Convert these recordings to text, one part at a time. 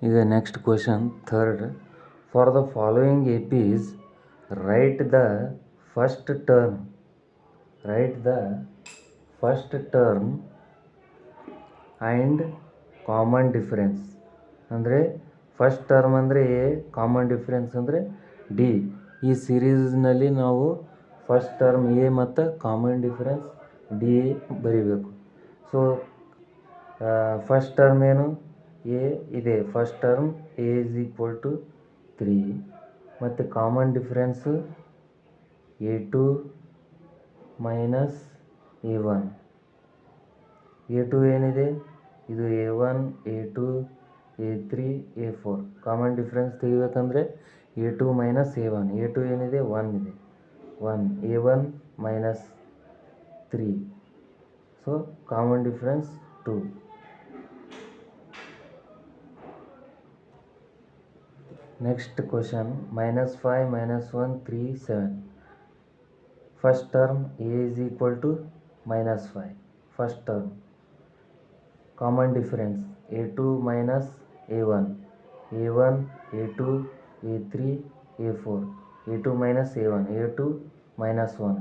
ಈಗ next question, third. For the following APs, write the first term. Write the first term and common difference. ಅಂದರೆ first term ಅಂದರೆ a, common difference ಅಂದರೆ d. ಈ ಸೀರೀಸ್ನಲ್ಲಿ ನಾವು first term a ಮತ್ತು common difference d ಬರಿಬೇಕು. So first term ಏನು, a ಇದೆ. First term a is equal to 3 ಮತ್ತು common difference a2 minus a1. a2 ಏನಿದೆ, ಇದು a1, a2, a3, a4. Common difference ತೆಗಿಬೇಕಂದ್ರೆ a2 minus a1. a2 ಏನಿದೆ, 1 ಇದೆ. 1 a1 minus 3. So common difference 2. Next question, -5 -1 3 7. First term a is equal to -5. First term common difference a2 minus a1. a1 a2 a3 a4. a2 minus a1. a2 minus 1.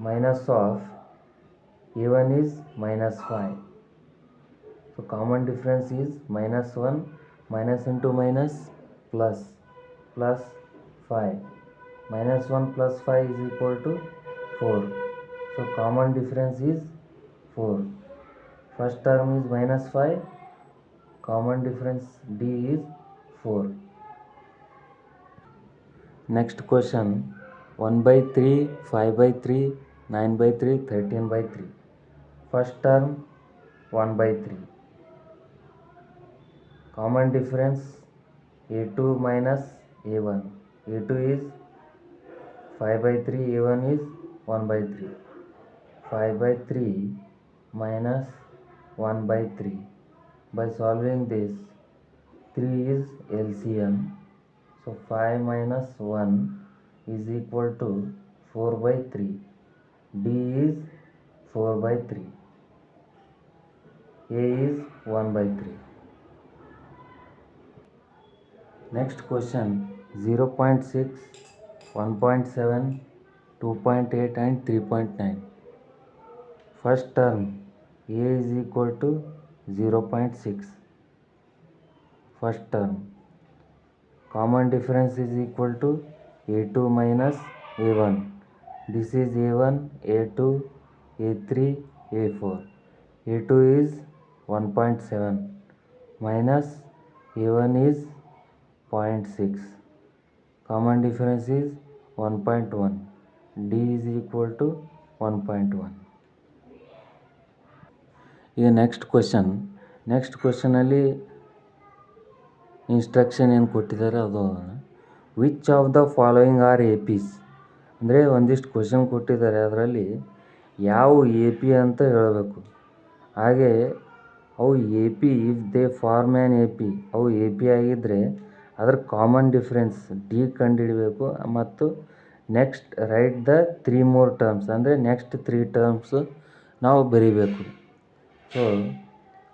Minus of a1 is -5. So common difference is -1. minus into minus plus 5. -1 plus 5 is equal to 4. So common difference is 4. First term is -5. Common difference D is 4. Next question, 1/3, 5/3, 9/3, 13/3. First term 1/3. Common difference a2 minus a1. a2 is 5/3, a1 is 1/3. 5/3 minus 1/3. By solving this, 3 is LCM. So 5 minus 1 is equal to 4/3. D is 4/3. A is 1/3. Next question, 0.6, 1.7, 2.8 and 3.9. First term a is equal to 0.6. First term common difference is equal to a2 minus a1. This is a1, a2, a3, a4. a2 is 1.7 minus a1 is 0.6. Common difference is 1.1. D is equal to 1.1. ಈಗ next ಕ್ವಶನಲ್ಲಿ instruction ಏನು ಕೊಟ್ಟಿದ್ದಾರೆ ಅದು which of the following are APs. ಅಂದರೆ ಒಂದಿಷ್ಟು question ಕೊಟ್ಟಿದ್ದಾರೆ, ಅದರಲ್ಲಿ ಯಾವ A P ಅಂತ ಹೇಳಬೇಕು. ಹಾಗೆ ಅವು A P if they form an A P, ಅವು ಎ ಪಿ ಆಗಿದ್ದರೆ ಅದರ ಕಾಮನ್ ಡಿಫ್ರೆನ್ಸ್ ಡಿ ಕಂಡುಹಿಡಬೇಕು. ಮತ್ತು next write the 3 more terms, ಅಂದರೆ ನೆಕ್ಸ್ಟ್ 3 ಟರ್ಮ್ಸ್ ನಾವು ಬರೀಬೇಕು. ಸೊ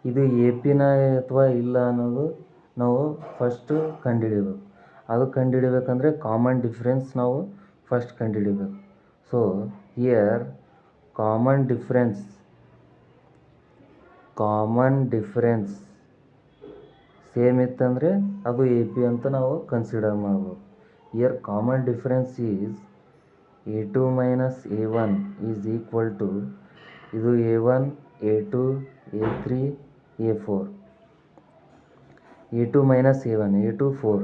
ಇದು ಎ ಪಿನ ಅಥವಾ ಇಲ್ಲ ಅನ್ನೋದು ನಾವು ಫಸ್ಟು ಕಂಡುಹಿಡಿಬೇಕು. ಅದು ಕಂಡುಹಿಡಿಬೇಕಂದ್ರೆ ಕಾಮನ್ ಡಿಫ್ರೆನ್ಸ್ ನಾವು ಫಸ್ಟ್ ಕಂಡುಹಿಡಿಬೇಕು. So here common difference same ಇತ್ತಂದರೆ ಅದು ಎ ಪಿ ಅಂತ ನಾವು ಕನ್ಸಿಡರ್ ಮಾಡ್ಬೋದು. Here common difference is a2 minus a1 is equal to ಇದು a1, a2, a3, a4. a2 minus a1, a2 4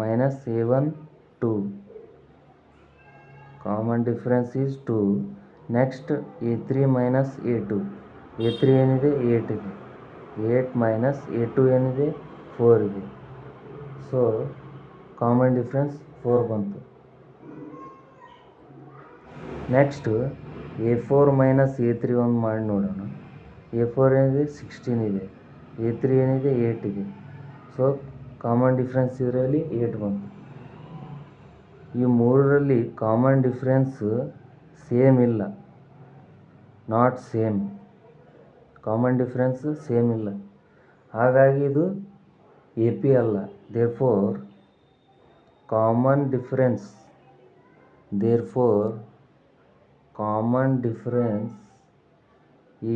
minus a1 2. Common difference is 2. Next a3 minus a2. a3 ಏನಿದೆ 8 ಇದೆ. 8 minus a2 ಏನಿದೆ 4 ಇದೆ. So common difference 4 ಬಂತು. Next a4 minus a3 ಒಂದು ಮಾಡಿ ನೋಡೋಣ. a4 ಏನಿದೆ 16 ಇದೆ. a3 ಏನಿದೆ 8 ಇದೆ. ಸೊ ಕಾಮನ್ ಡಿಫ್ರೆನ್ಸ್ ಇದರಲ್ಲಿ 8 ಬಂತು. ಈ ಮೂರರಲ್ಲಿ ಕಾಮನ್ ಡಿಫ್ರೆನ್ಸ್ ಸೇಮ್ ಇಲ್ಲ, not same. Common difference same ಇಲ್ಲ. ಹಾಗಾಗಿ ಇದು ಎ ಪಿ ಅಲ್ಲ. Therefore common difference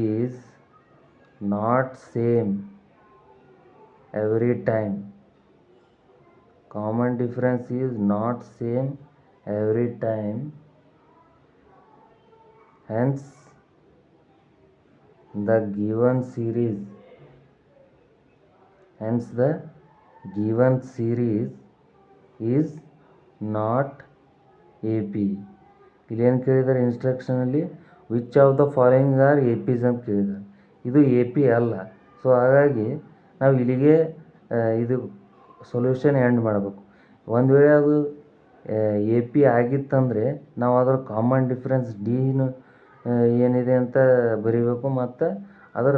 is not same every time. Common difference is not same every time. Hence the given series is not AP. ಇಲ್ಲಿ ಏನು ಕೇಳಿದ್ದಾರೆ ಇನ್ಸ್ಟ್ರಕ್ಷನಲ್ಲಿ, which of the following are APs ಅಂತ ಕೇಳಿದ್ದಾರೆ. ಇದು A P ಅಲ್ಲ. So ಹಾಗಾಗಿ ನಾವು ಇಲ್ಲಿಗೆ ಇದು ಸೊಲ್ಯೂಷನ್ ಎಂಡ್ ಮಾಡಬೇಕು. ಒಂದು ವೇಳೆ ಅದು ಎ ಪಿ ಆಗಿತ್ತಂದರೆ ನಾವು ಅದರ ಕಾಮನ್ ಡಿಫ್ರೆನ್ಸ್ ಡಿನು ಏನಿದೆ ಅಂತ ಬರಿಬೇಕು, ಮತ್ತು ಅದರ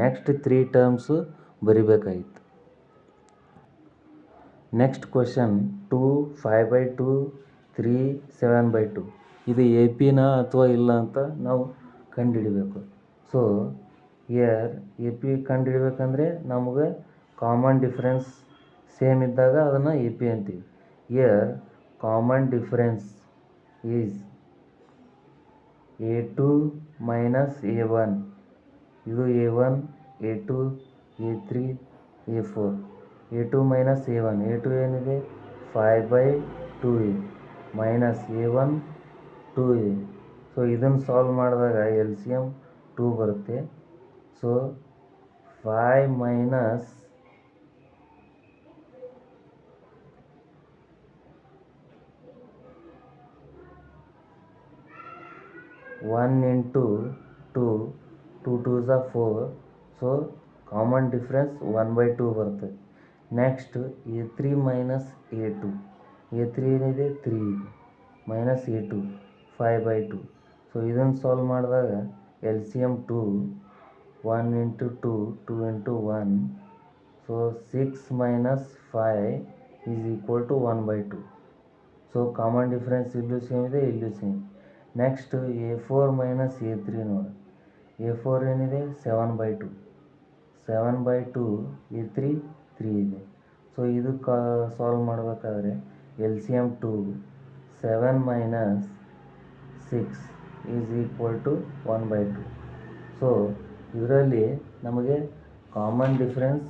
ನೆಕ್ಸ್ಟ್ 3 ಟರ್ಮ್ಸು ಬರಿಬೇಕಾಗಿತ್ತು. Next question 2, 5/2, 3, 7/2. ಇದು ಎ ಪಿನ ಅಥವಾ ಇಲ್ಲ ಅಂತ ನಾವು ಕಂಡುಹಿಡಿಬೇಕು. ಸೊ ಇಯರ್ ಎ ಪಿ ಕಂಡುಹಿಡಿಬೇಕಂದ್ರೆ ನಮಗೆ ಕಾಮನ್ ಡಿಫ್ರೆನ್ಸ್ ಸೇಮ್ ಇದ್ದಾಗ ಅದನ್ನು ಎ ಪಿ ಅಂತೀವಿ. Year common difference is A2 minus A1. ಇದು A1, A2, A3, A4. A2 minus A1. A2 ಏನಿದೆ 5/2 ಇದೆ, ಮೈನಸ್ A1 2 ಇದೆ. ಸೊ ಇದನ್ನು ಸಾಲ್ವ್ ಮಾಡಿದಾಗ ಎಲ್ ಸಿ ಎಮ್ 2 ಬರುತ್ತೆ. So 5 minus 1 into 2, 2 2s are 4. So common difference 1/2 ಬರ್ತದೆ. Next A3 minus A2. A3 ಏನಿದೆ 3 ಇದೆ, ಮೈನಸ್ A2 5/2. ಸೊ ಇದನ್ನು ಸಾಲ್ವ್ ಮಾಡಿದಾಗ L C M 2, 1 into 2, 2 into 1. So 6 minus 5 is equal to 1/2. So common difference ಇಲ್ಲೂ same ಇದೆ, ಇಲ್ಲೂ same. Next A4 minus A3 ನೋಡಿ. A4 ಏನಿದೆ 7/2. 7/2 A3 3 ಇದೆ. ಸೊ ಇದು ಸಾಲ್ವ್ ಮಾಡಬೇಕಾದ್ರೆ L C M 2, 7 minus 6 is equal to 1/2. So ಇದರಲ್ಲಿ ನಮಗೆ ಕಾಮನ್ ಡಿಫ್ರೆನ್ಸ್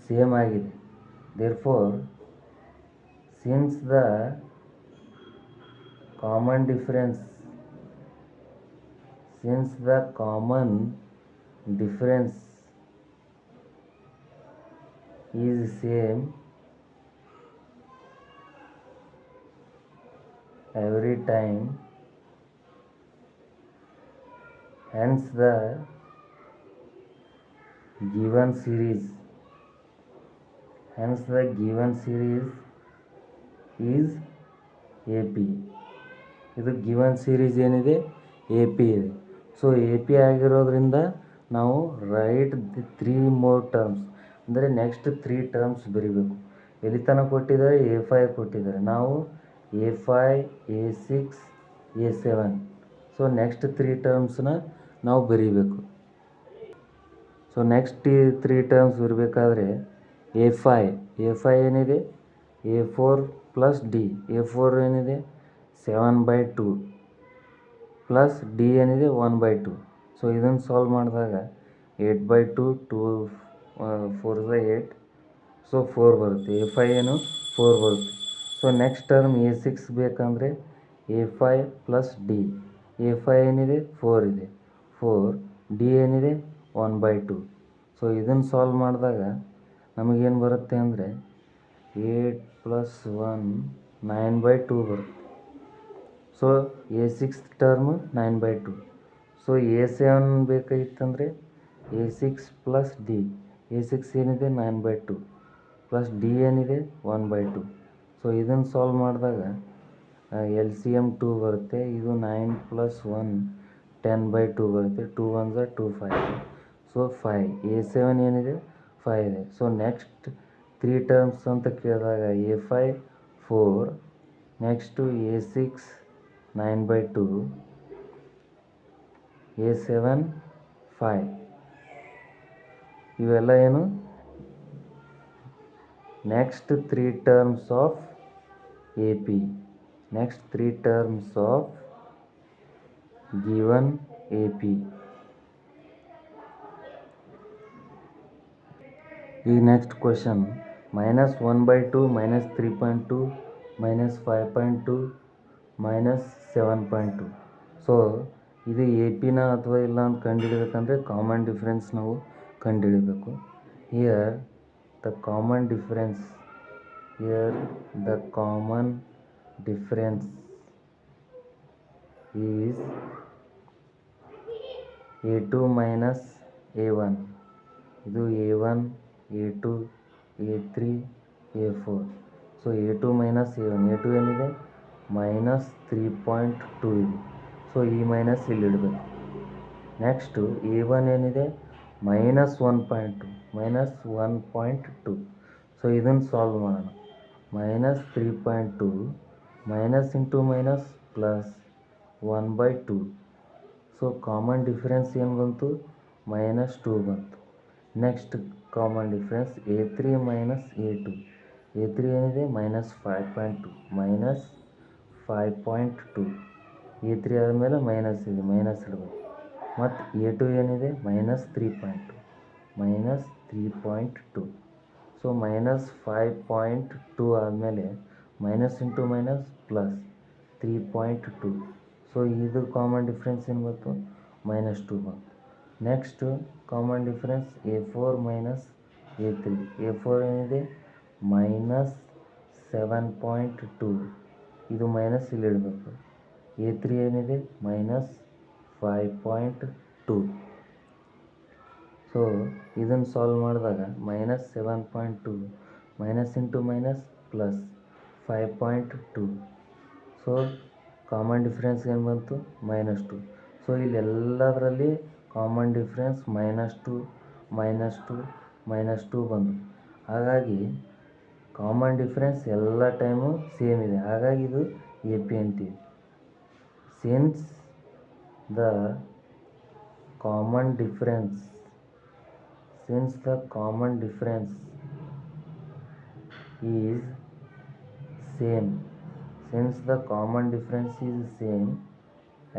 ಸೇಮ್ ಆಗಿದೆ. Therefore since the common difference is same every time, hence the given series is AP. ಇದು given series ಏನಿದೆ A P ಇದೆ. So A P ಆಗಿರೋದ್ರಿಂದ ನಾವು right the 3 more terms, ಅಂದರೆ next 3 terms ಬರೀಬೇಕು. ಎಲ್ಲಿ ತನಕ ಕೊಟ್ಟಿದ್ದಾರೆ A5 ಕೊಟ್ಟಿದ್ದಾರೆ. ನಾವು A5, A6, A7. So next 3 ಟರ್ಮ್ಸ್ನ ನಾವು ಬರೀಬೇಕು. ಸೊ ನೆಕ್ಸ್ಟ್ 3 ಟರ್ಮ್ಸ್ ಬರಬೇಕಾದ್ರೆ A5 ಏನಿದೆ A4 ಪ್ಲಸ್ ಡಿ. A4 ಏನಿದೆ 7/2 ಪ್ಲಸ್ ಡಿ ಏನಿದೆ 1/2. ಸೊ ಇದನ್ನು ಸಾಲ್ವ್ ಮಾಡಿದಾಗ 8/2, 2 4 8. ಸೊ 4 ಬರುತ್ತೆ. A5 ಏನು 4 ಬರುತ್ತೆ. ಸೊ ನೆಕ್ಸ್ಟ್ ಟರ್ಮ್ A6 ಬೇಕಂದರೆ A5 ಪ್ಲಸ್ ಡಿ. A5 ಏನಿದೆ 4 ಇದೆ, 4 ಡಿ ಏನಿದೆ 1/2. ಸೊ ಇದನ್ನು ಸಾಲ್ವ್ ಮಾಡಿದಾಗ ನಮಗೇನು ಬರುತ್ತೆ ಅಂದರೆ 8 ಪ್ಲಸ್ 1 9/2 ಬರುತ್ತೆ. So A6 term 9/2. So A7 ಬೇಕಾಗಿತ್ತಂದರೆ A6 plus D. A6 ಏನಿದೆ 9/2 ಪ್ಲಸ್ ಡಿ ಏನಿದೆ 1/2. ಸೊ ಇದನ್ನು ಸಾಲ್ವ್ ಮಾಡಿದಾಗ ಎಲ್ ಸಿ ಎಮ್ 2 ಬರುತ್ತೆ. ಇದು 9 ಪ್ಲಸ್ 1 10/2 ಬರುತ್ತೆ. 2 1s are 2 5. ಸೊ 5. A7 ಏನಿದೆ 5 ಇದೆ. ಸೊ ನೆಕ್ಸ್ಟ್ 3 ಟರ್ಮ್ಸ್ ಅಂತ ಕೇಳಿದಾಗ A5 4, ನೆಕ್ಸ್ಟು A6 9/2, A7 5. ಇವೆಲ್ಲ ಏನು next three terms of AP, next three terms of given AP. The next question, minus 1/2 minus 3.2 minus 5.2 minus 7.2. So ಇದು ಎ ಪಿನ ಅಥವಾ ಇಲ್ಲ ಅಂತ ಕಂಡುಹಿಡಿಬೇಕಂದ್ರೆ ಕಾಮನ್ ಡಿಫ್ರೆನ್ಸ್ ನಾವು ಕಂಡುಹಿಡಬೇಕು. Here the common difference is A2 minus A1. ಇದು A1, A2, A3, A4. So A2 minus A1, A2 ಏನಿದೆ ಮೈನಸ್ 3.2 ಇದೆ. ಸೊ ಈ ಮೈನಸ್ ಇಲ್ಲಿ ಇಡಬೇಕು. ನೆಕ್ಸ್ಟು A1 ಏನಿದೆ ಮೈನಸ್ 1.2. ಸೊ ಇದನ್ನು ಸಾಲ್ವ್ ಮಾಡೋಣ. Minus 3.2 minus into minus plus 1/2. So common difference ಏನು ಬಂತು, ಮೈನಸ್ 2 ಬಂತು. Next common difference A3 minus A2. A3 ಏನಿದೆ ಮೈನಸ್ 5.2. A3 ಆದಮೇಲೆ ಮೈನಸ್ ಇದೆ, ಮೈನಸ್ ಇಡಬೇಕು. ಮತ್ತು A2 ಏನಿದೆ ಮೈನಸ್ 3.2. ಸೊ ಮೈನಸ್ 5.2 ಆದಮೇಲೆ minus into minus plus 3.2. So ಇದು ಕಾಮನ್ ಡಿಫ್ರೆನ್ಸ್ ಏನು ಬಂತು, ಮೈನಸ್ 2 ಬಂತು. Next common difference A4 minus A3. A4 ಏನಿದೆ ಮೈನಸ್ 7.2. ಇದು ಮೈನಸ್ ಇಲ್ಲಿ ಇಡಬೇಕು. A3 ಏನಿದೆ ಮೈನಸ್ 5.2. ಸೊ ಇದನ್ನು ಸಾಲ್ವ್ ಮಾಡಿದಾಗ minus 7.2 minus into minus plus 5.2. So common difference ಏನು ಬಂತು, ಮೈನಸ್ 2. ಸೊ ಇಲ್ಲೆಲ್ಲದರಲ್ಲಿ ಕಾಮನ್ ಡಿಫ್ರೆನ್ಸ್ -2 ಬಂತು. ಹಾಗಾಗಿ ಕಾಮನ್ ಡಿಫ್ರೆನ್ಸ್ ಎಲ್ಲ ಟೈಮು ಸೇಮ್ ಇದೆ. ಹಾಗಾಗಿ ಇದು ಎ ಪಿ ಅಂತೀವಿ. Since the common difference is same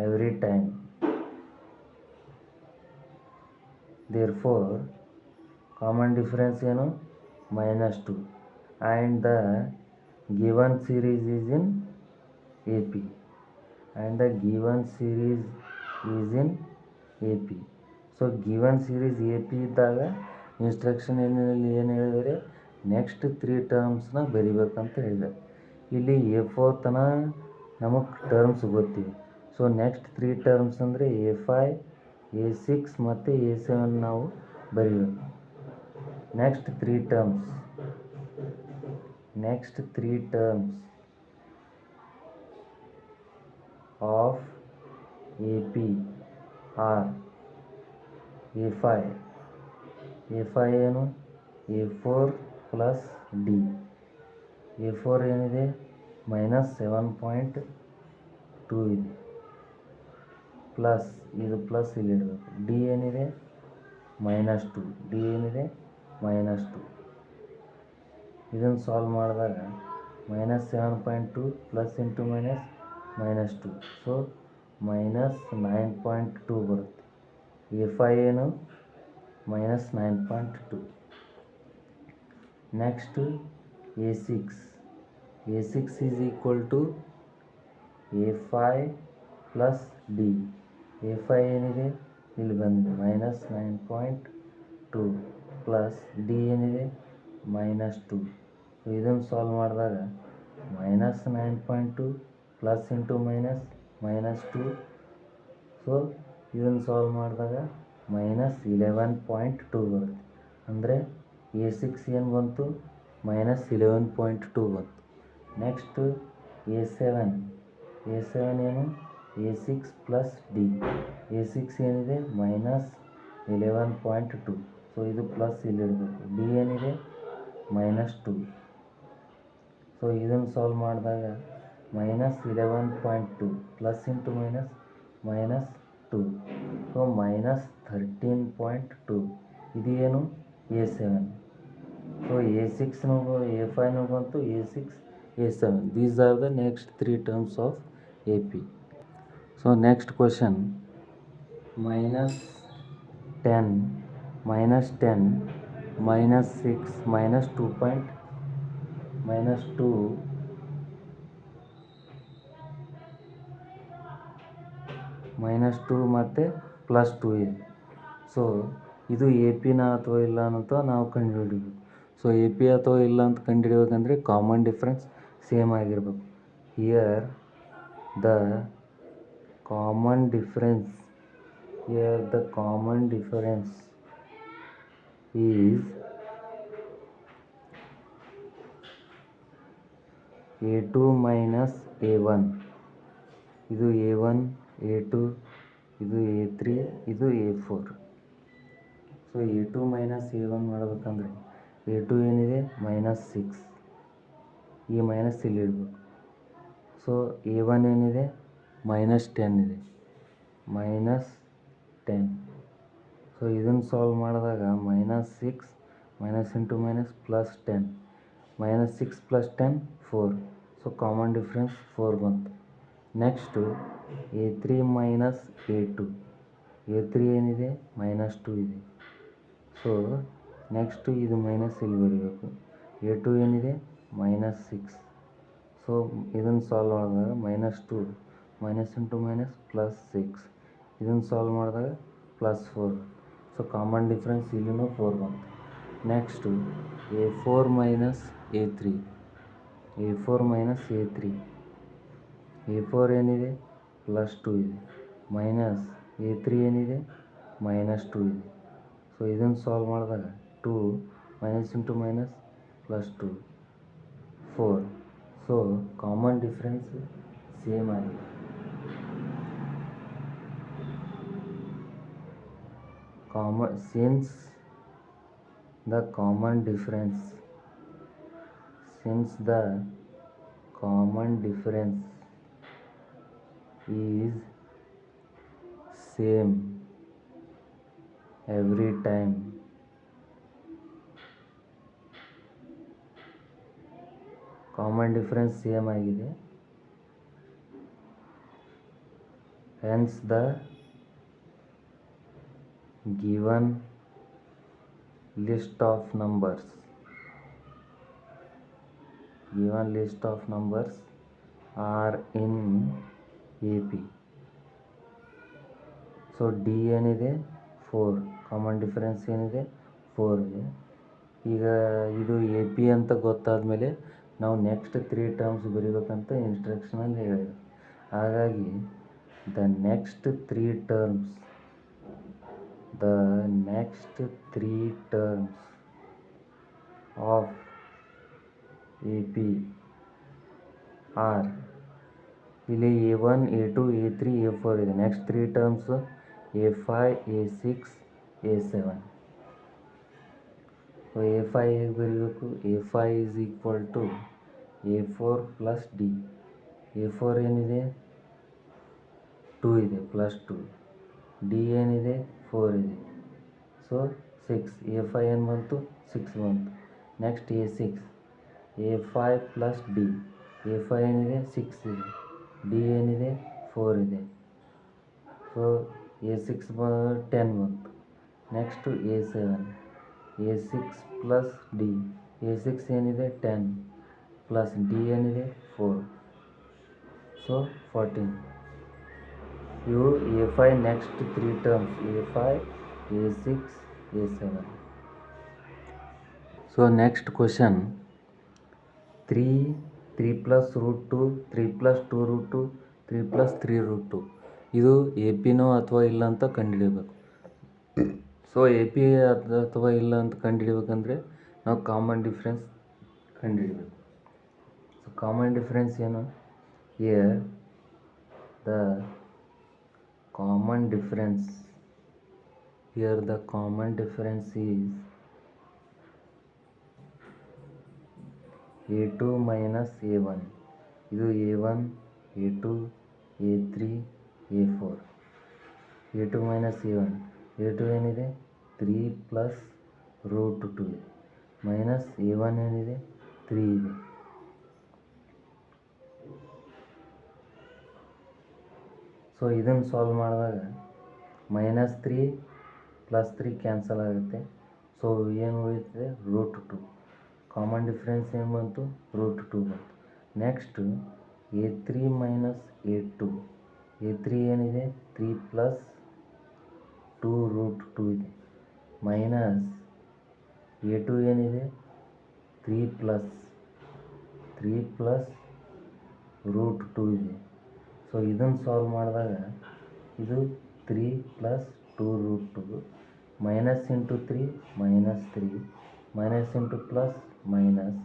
every time, therefore common difference ಏನು -2 and the given series is in AP. So given series AP ಇದ್ದಾಗ instruction ಏನು ಹೇಳಿದರೆ ನೆಕ್ಸ್ಟ್ 3 ಟರ್ಮ್ಸ್ನ ಬರಿಬೇಕಂತ ಹೇಳಿದ್ದಾರೆ. ಇಲ್ಲಿ A4 ತನ ನಮಗೆ ಟರ್ಮ್ಸ್ ಗೊತ್ತಿವೆ. ಸೊ ನೆಕ್ಸ್ಟ್ 3 ಟರ್ಮ್ಸ್ ಅಂದರೆ A5, A6 ಮತ್ತು A7 ನಾವು ಬರೀಬೇಕು. Next 3 terms of AP are A5 ಏನು A4 ಪ್ಲಸ್ D. A4 ಏನಿದೆ ಮೈನಸ್ 7.2 ಇದೆ, ಪ್ಲಸ್ ಇದು ಪ್ಲಸ್ ಇಲ್ಲಿ ಇಡಬೇಕು. ಡಿ ಏನಿದೆ -2. ಇದನ್ನು ಸಾಲ್ವ್ ಮಾಡಿದಾಗ -7.2 ಪ್ಲಸ್ ಇಂಟು -2. ಸೊ -9.2 ಬರುತ್ತೆ. A5 ಏನು -9.2. Next A6 is equal to A5 plus d. A5 ಏನಿದೆ ಇಲ್ಲಿ ಬಂದಿದೆ -9.2 ಪ್ಲಸ್ ಡಿ ಏನಿದೆ -2. ಸೊ ಇದನ್ನು ಸಾಲ್ವ್ ಮಾಡಿದಾಗ -9.2 ಪ್ಲಸ್ ಇಂಟು -2. ಸೊ ಇದನ್ನು ಸಾಲ್ವ್ ಮಾಡಿದಾಗ -11.2 ಬರುತ್ತೆ. ಅಂದರೆ A6 ಏನು ಬಂತು -11.2 ಬಂತು. ನೆಕ್ಸ್ಟ್ A7 ಏನು A6 ಪ್ಲಸ್ ಡಿ. A6 ಏನಿದೆ -11.2. ಸೊ ಇದು ಪ್ಲಸ್ ಇಲ್ಲಿ ಇಡಬೇಕು. ಡಿ ಏನಿದೆ -2. ಸೊ ಇದನ್ನು ಸಾಲ್ವ್ ಮಾಡಿದಾಗ -11.2 ಪ್ಲಸ್ ಇಂಟು -2. ಸೊ -13.2. ಇದು ಏನು A7. ಸೊ A6 A5 ಬಂತು, A6 A7. These are the next 3 terms of AP. So next question, minus 10 minus 10 minus 6 minus 2 point minus 2 minus 2 ಮತ್ತು ಪ್ಲಸ್ 2 ಇದೆ. ಸೊ ಇದು ಎ ಪಿನ ಅಥವಾ ಇಲ್ಲ ಅಂತ ನಾವು ಕಂಡುಹಿಡಿಬೇಕು. ಸೊ ಎ ಪಿ ಅಥವಾ ಇಲ್ಲ ಅಂತ ಕಂಡುಹಿಡಿಬೇಕಂದ್ರೆ ಕಾಮನ್ ಡಿಫ್ರೆನ್ಸ್ ಸೇಮ್ ಆಗಿರಬೇಕು. Here the common difference is A2 minus A1. ಇದು A1, A2, ಇದು A3, ಇದು A4. So A2 minus A1 ಮಾಡಬೇಕಂದ್ರೆ A2 ಏನಿದೆ -6, ಈ ಮೈನಸ್ ಇಲ್ಲಿ ಇಡಬೇಕು. ಸೊ A1 ಏನಿದೆ -10 ಇದೆ, -10. ಸೊ ಇದನ್ನು ಸಾಲ್ವ್ ಮಾಡಿದಾಗ -6 minus into minus plus 10, -6 + 10 4. So common difference 4 ಬಂತು. Next A3 minus A2. A3 ಏನಿದೆ -2 ಇದೆ. ಸೊ ನೆಕ್ಸ್ಟು ಇದು ಮೈನಸ್ ಇಲ್ಲಿ ಬರೀಬೇಕು. A2 ಏನಿದೆ -6. ಸೊ ಇದನ್ನು ಸಾಲ್ವ್ ಮಾಡಿದಾಗ -2 ಮೈನಸ್ ಇಂಟು ಮೈನಸ್ ಪ್ಲಸ್ 6, ಇದನ್ನು ಸಾಲ್ವ್ ಮಾಡಿದಾಗ +4. ಸೊ ಕಾಮನ್ ಡಿಫ್ರೆನ್ಸ್ ಇಲ್ಲಿನೂ 4 ಬಂತು. Next A4 minus A3. A4 minus A3. A4 ಏನಿದೆ +2 ಇದೆ, ಮೈನಸ್ A3 ಏನಿದೆ -2 ಇದೆ. ಸೊ ಇದನ್ನು ಸಾಲ್ವ್ ಮಾಡಿದಾಗ 2 minus into minus +2 4. So common difference same ಆಗಿದೆ. Since the common difference is same every time, common difference same ಆಗಿದೆ. Hence the given list of numbers are in AP. So D ಏನಿದೆ 4, common difference ಏನಿದೆ 4 ಇದೆ. ಈಗ ಇದು A P ಅಂತ ಗೊತ್ತಾದ ಮೇಲೆ ನಾವು ನೆಕ್ಸ್ಟ್ 3 ಟರ್ಮ್ಸ್ ಬರೀಬೇಕಂತ ಇನ್ಸ್ಟ್ರಕ್ಷನಲ್ಲಿ ಹೇಳಿದೆ. ಹಾಗಾಗಿ the next 3 terms of A P are, ಇಲ್ಲಿ A1, A2, A3, A4 ಇದೆ. Next 3 terms A5, A6, A7. So A5 ಹೇಗೆ ಬರೀಬೇಕು? A5 is equal to A4 plus d. A4 ಏನಿದೆ 2 ಇದೆ, +2. ಡಿ ಏನಿದೆ 4 ಇದೆ. ಸೊ 6. A5 ಏನು ಬಂತು? 6 ಬಂತು. Next A6, A5 plus d. A5 ಏನಿದೆ 6 ಇದೆ, ಡಿ ಏನಿದೆ 4 ಇದೆ. ಸೊ A6 10 ಬಂತು. Next A7, A6 plus D. A6 ಏನಿದೆ 10 ಪ್ಲಸ್ ಡಿ ಏನಿದೆ 4. ಸೊ 14. ಇವು A5 next 3 terms, A5, A6, A7. So next question 3 plus √2, 3 plus 2√2, 3 plus 3√2. ಇದು ಎ ಪಿನೋ ಅಥವಾ ಇಲ್ಲ ಅಂತ ಕಂಡುಹಿಡಿಯಬೇಕು. ಸೊ ಎ ಪಿ ಅಥವಾ ಇಲ್ಲ ಅಂತ ಕಂಡುಹಿಡಿಬೇಕಂದ್ರೆ ನಾವು ಕಾಮನ್ ಡಿಫ್ರೆನ್ಸ್ ಕಂಡುಹಿಡಿಬೇಕು. ಸೊ ಕಾಮನ್ ಡಿಫ್ರೆನ್ಸ್ ಏನು? Here the common difference is A2 minus A1. ಇದು A1, A2, A3, A4. A2 minus A1. A2 ಏನಿದೆ 3 ಪ್ಲಸ್ √2 ಇದೆ, ಮೈನಸ್ A1 ಏನಿದೆ 3 ಇದೆ. ಸೊ ಇದನ್ನು ಸಾಲ್ವ್ ಮಾಡಿದಾಗ -3 +3 ಕ್ಯಾನ್ಸಲ್ ಆಗುತ್ತೆ. ಸೊ ಏನು ಉಳಿಯುತ್ತೆ √2. ಕಾಮನ್ ಡಿಫ್ರೆನ್ಸ್ ಏನು ಬಂತು √2 ಬಂತು. Next A3 - A2. A3 ಏನಿದೆ 3 + 2 √2 ಇದೆ. ಮೈನಸ್ A2 ಏನಿದೆ 3 + √2 ಇದೆ. ಸೊ ಇದನ್ನು ಸಾಲ್ವ್ ಮಾಡಿದಾಗ ಇದು 3 + 2 √2 minus into 3 -3 minus into plus minus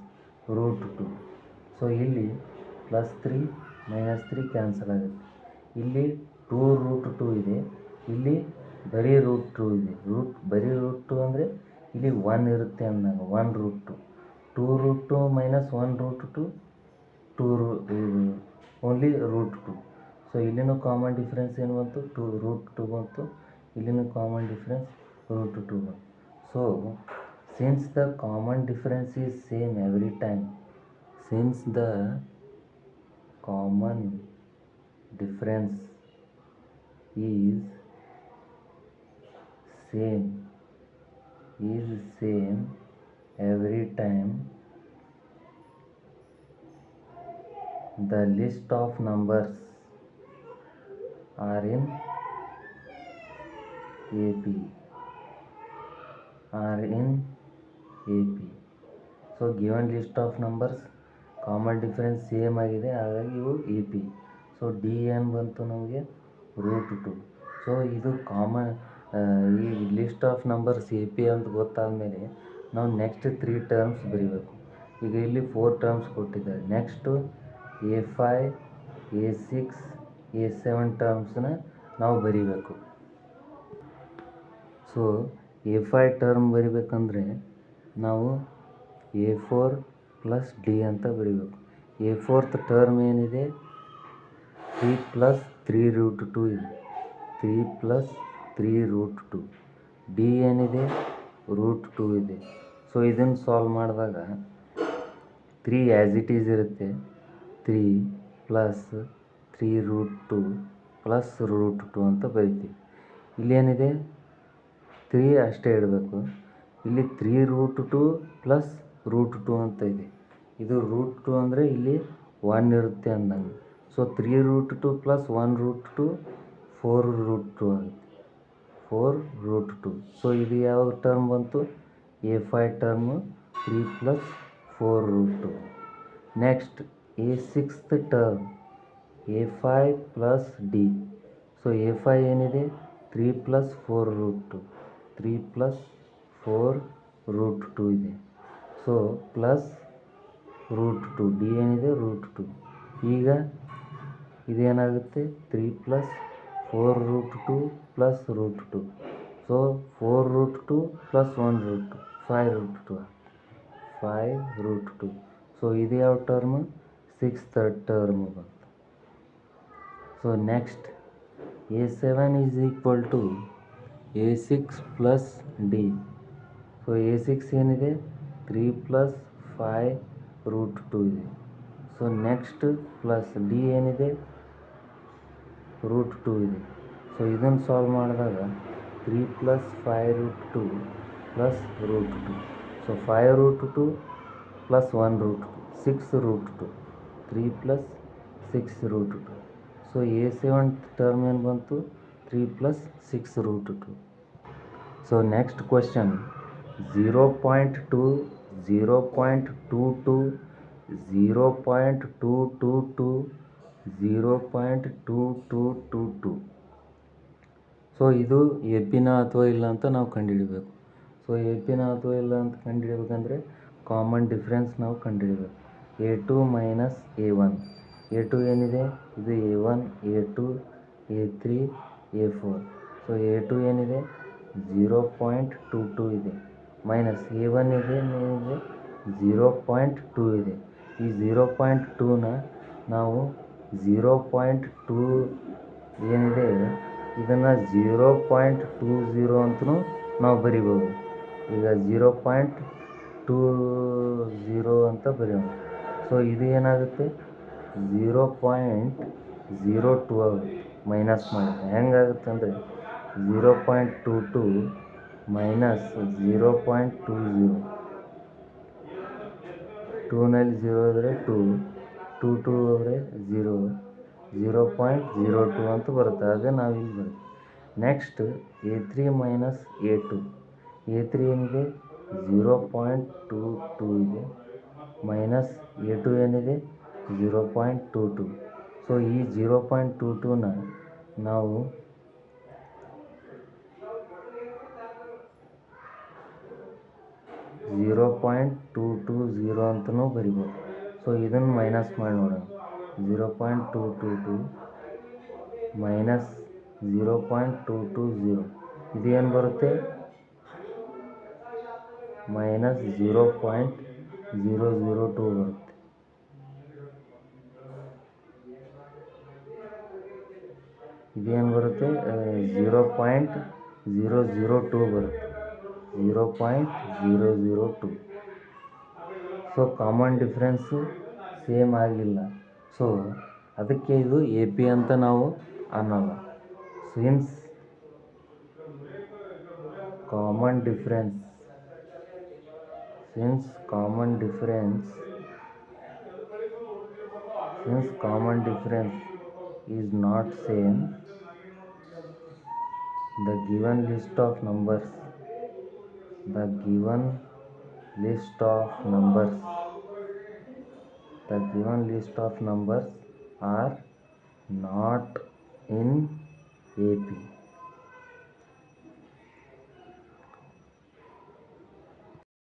√2. So ಇಲ್ಲಿ +3 -3 ಕ್ಯಾನ್ಸಲ್ ಆಗುತ್ತೆ. ಇಲ್ಲಿ 2 √2 ಇದೆ, ಇಲ್ಲಿ ಬರೀ √2 ಇದೆ. ಬರೀ √2 ಅಂದರೆ ಇಲ್ಲಿ 1 ಇರುತ್ತೆ ಅಂದಾಗ 1 √2. 2 √2 - 1 √2 2 ಓನ್ಲಿ √2. ಸೊ ಇಲ್ಲಿನೂ ಕಾಮನ್ ಡಿಫ್ರೆನ್ಸ್ ಏನು ಬಂತು √2 ಬಂತು. ಇಲ್ಲಿನೂ ಕಾಮನ್ ಡಿಫ್ರೆನ್ಸ್ √2 ಬಂತು. So since the common difference is same every time, since the common difference is same every time, the list of numbers are in AP. So given list of numbers common difference same ಆಗಿದೆ, ಹಾಗಾಗಿ ಇವು AP. So D ಏನು ಬಂತು ನಮಗೆ √2. So ಇದು common ಈ list of numbers AP ಅಂತ ಗೊತ್ತಾದಮೇಲೆ ನಾವು ನೆಕ್ಸ್ಟ್ 3 ಟರ್ಮ್ಸ್ ಬರೀಬೇಕು. ಈಗ ಇಲ್ಲಿ 4 ಟರ್ಮ್ಸ್ ಕೊಟ್ಟಿದ್ದಾರೆ. ನೆಕ್ಸ್ಟು A5 A6 A7 ಟರ್ಮ್ಸ್ನ ನಾವು ಬರೀಬೇಕು. ಸೊ A5 ಟರ್ಮ್ ಬರಿಬೇಕಂದ್ರೆ ನಾವು A4 + D ಅಂತ ಬರೀಬೇಕು. A4th ಟರ್ಮ್ ಏನಿದೆ 3 + 3 √2 ಇದೆ. 3 + 3 √2. D ಏನಿದೆ √2 ಇದೆ. ಸೊ ಇದನ್ನು ಸಾಲ್ವ್ ಮಾಡಿದಾಗ 3 ಆ್ಯಸ್ ಇಟ್ ಈಸ್ ಇರುತ್ತೆ. 3 + 3 √2 + √2 ಅಂತ ಬರಿತೀವಿ. ಇಲ್ಲೇನಿದೆ 3 ಅಷ್ಟೇ ಇಡಬೇಕು. ಇಲ್ಲಿ 3 √2 + √2 ಅಂತ ಇದೆ. ಇದು √2 ಅಂದರೆ ಇಲ್ಲಿ 1 ಇರುತ್ತೆ ಅಂದಂಗೆ. ಸೊ 3 √2 + 1 √2 4 √2 ಆಗುತ್ತೆ. 4 √2. ಸೊ ಇದು ಯಾವ ಟರ್ಮ್ ಬಂತು A5 term 3 + 4 √2. Next A6th term A5 + D. So A5 ಏನಿದೆ 3 + 4 √2. 3 + 4 √2 ಇದೆ. So plus √2. D ಏನಿದೆ √2. ಈಗ ಇದೇನಾಗುತ್ತೆ 3 + 4 √2 + √2. ಸೊ 4 √2 + 1 √2 5 √2. ಸೊ ಇದು ಯಾವ ಟರ್ಮು 6th ಟರ್ಮು ಬಂತು. So next A7 = A6 + D. So A6 ಏನಿದೆ 3 + 5 √2 ಇದೆ. ಸೊ ನೆಕ್ಸ್ಟ್ ಪ್ಲಸ್ D ಏನಿದೆ √2 ಇದೆ. ಸೊ ಇದನ್ನು ಸಾಲ್ವ್ ಮಾಡಿದಾಗ 3 + 5 √2 + √2. ಸೊ 5 √2 + 1 √2 6 √2. 3 + 6 √2. ಸೊ A7th ಟರ್ಮ್ ಏನು ಬಂತು 3 + 6 √2. So next question 0.2 0.22 0.222 0.2222. ಸೊ ಇದು AP-ನ ಅಥವಾ ಇಲ್ಲ ಅಂತ ನಾವು ಕಂಡುಹಿಡಬೇಕು. ಸೊ AP-ನ ಅಥವಾ ಇಲ್ಲ ಅಂತ ಕಂಡುಹಿಡಬೇಕಂದ್ರೆ ಕಾಮನ್ ಡಿಫ್ರೆನ್ಸ್ ನಾವು ಕಂಡುಹಿಡಬೇಕು. A2 - A1. A2 ಏನಿದೆ ಇದು A1 A2 A3 A4. So A2 ಏನಿದೆ 0.22 ಇದೆ. ಮೈನಸ್ A1 ಏನಿದೆ 0.2 ಇದೆ. ಈ 0.2ನ ನಾವು 0.2 ಏನಿದೆ ಇದನ್ನು 0.20 ಅಂತಲೂ ನಾವು ಬರಿಬೋದು. ಈಗ 0.20 20 ಅಂತ ಬರೆಯೋಣ. ಸೊ ಇದು ಏನಾಗುತ್ತೆ 0.02 ಆಗುತ್ತೆ ಮೈನಸ್ ಮಾಡಿದ್ರೆ. ಹೆಂಗಾಗುತ್ತೆ ಅಂದರೆ 0.22 ಮೈನಸ್ 0.20. 2ನಲ್ಲಿ 0 ಇದ್ದರೆ 2 ಹೋದರೆ 0.02 ಅಂತ ಬರುತ್ತೆ. ಅದೇ ನಾವು ಇಲ್ಲಿ ಬರುತ್ತೆ. Next A3 minus A2. A3 ಏನಿದೆ 0.22 ಇದೆ, ಮೈನಸ್ A2 ಏನಿದೆ 0.22. ಸೊ ಈ 0.22ನ ನಾವು .220 ಅಂತಲೂ ಬರಿಬೋದು. ಸೊ ಇದನ್ನು ಮೈನಸ್ ಮಾಡಿ ನೋಡೋಣ. 0.222 ಮೈನಸ್ 0.220 ಇದೇನು ಬರುತ್ತೆ ಮೈನಸ್ 0.002 ಬರುತ್ತೆ. ಇದೇನು ಬರುತ್ತೆ 0.002 ಬರುತ್ತೆ. 0.002. ಸೊ ಕಾಮನ್ ಡಿಫ್ರೆನ್ಸು ಸೇಮ್ ಆಗಿಲ್ಲ. ಸೊ ಅದಕ್ಕೆ ಇದು ಎ ಪಿ ಅಂತ ನಾವು ಅನ್ನಲ್ಲ. Since common difference is not same, the given list of numbers are not in AP.